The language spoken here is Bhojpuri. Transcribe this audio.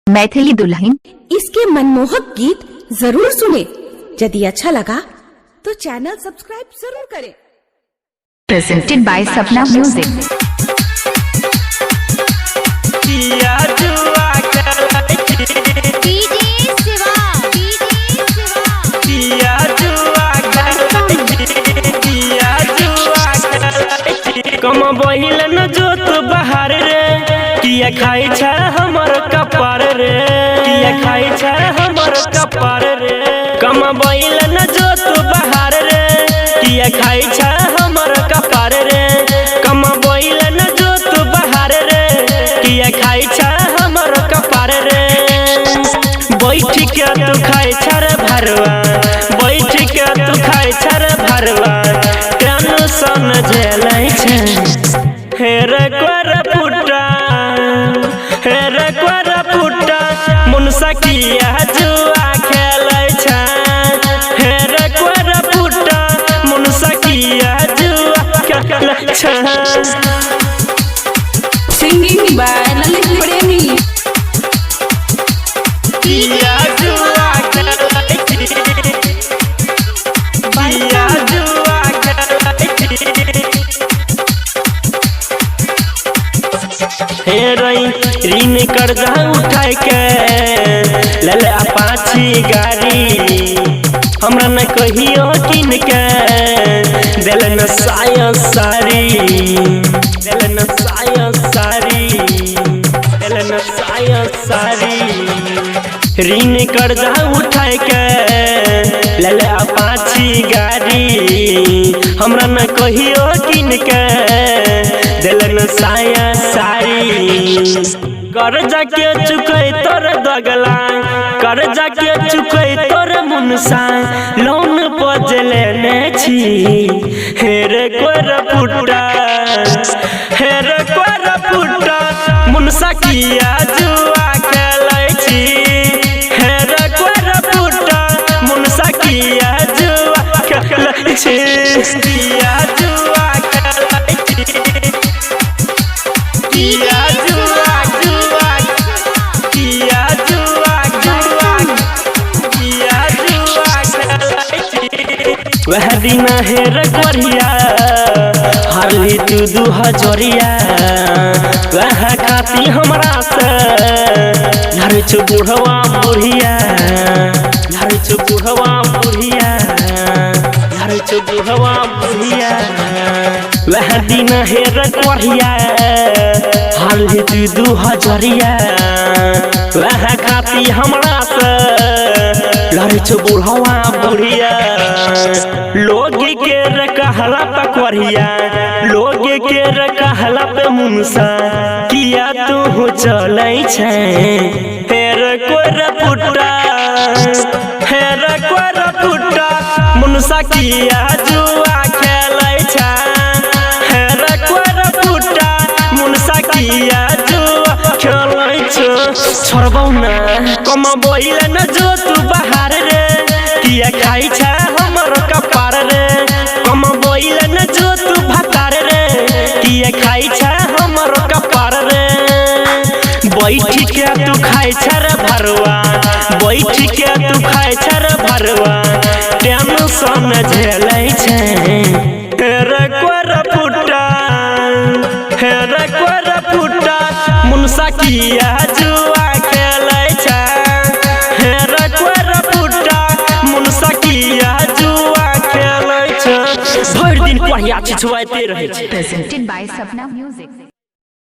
मैथिली दुल्हन इसके मनमोहक गीत जरूर सुने। यदि अच्छा लगा तो चैनल सब्सक्राइब जरूर करें। Presented by Sapna music. कम बहिल न जोत बहार रे किया खाई छ हमर कपार रे, किया खाई छ हमर कपार रे। कम बहिल न जोत बहार रे किया खाई छ हमर कपार रे। कम बहिल न जोत बहार रे किया खाई छ हमर कपार रे। बैठ के तू खाई छ रे भरवा, बैठ के तू खाई छ रे भरवा। टेंशन झेलै छै हेरे कर पुटा, हेरे कर पुटा मुनसा किया जुआ खेलै छै। हेरे कर पुटा मुनसा किया जुआ खेलै छै। सिंगिंग बाय ललित प्रेमी। किया जुआ खेलै छै, किया जुआ खेलै छै। ऋण कर्जा उठाय के ले ले अपाची गाड़ी। हमरा न कहियो किन के दिल न साया साड़ी, दिल न साया साड़ी, दिल न साया साड़ी। ऋण कर्जा उठाय के ले ले अपाची गाड़ी। हमरा न कहियो किन के दिल न साया साड़ी। कर्जा के चुकै तोर दगला, कर्जा के चुकै तोर मुनसा। लोन पज लेने छी हेरे कोर पुटा, हेरे कोर पुटा मुनसा किया जुआ खेलै छी। हेरे कोर पुटा मुनसा किया जुआ खेलै छी, किया जुआ खेलै छी। किया जुआ जुआ, किया जुआ जुआ, किया जुआ खेलै छी। वह दिन हेर करिया हारली तू 2000। वह खाती हमरा से लड़ छु बुढ़वा बुढ़िया, लड़ छु बुढ़वा बुढ़िया, लड़ छु बुढ़वा बुढ़िया। वह दिन हेर करिया हारली तू 2000। वह खाती हमरा से लड़ छु बुढ़वा बुढ़िया। लोग के रे कहला पे करिया, लोग के रे कहला पे मुनसा किया तू चलै छै। हेरे कोर पुटा, हेरे कोर पुटा मुनसा किया जुआ खेलै छै। हेरे कोर पुटा मुनसा किया जुआ खेलै छै। छोड़बौ ना कम बोइल न जो तू बाहर रे किया खाई छै हमर कपार रे। कम बोइल न जो तू भतार रे किया खाई छै हमर कपार रे। बैठ के तू खाई छै रे भरवा, बैठ के तू खाई छै रे भरवा। टेंशन झेलै छै हेरे कोर पुटा, हेरे कोर पुटा मुनसा किया जुआ खेलै छै। हेरे कोर पुटा मुनसा किया जुआ खेलै छै। भरि दिन पढ़िया छिछुआते रहै छै। Presented by Sapna music.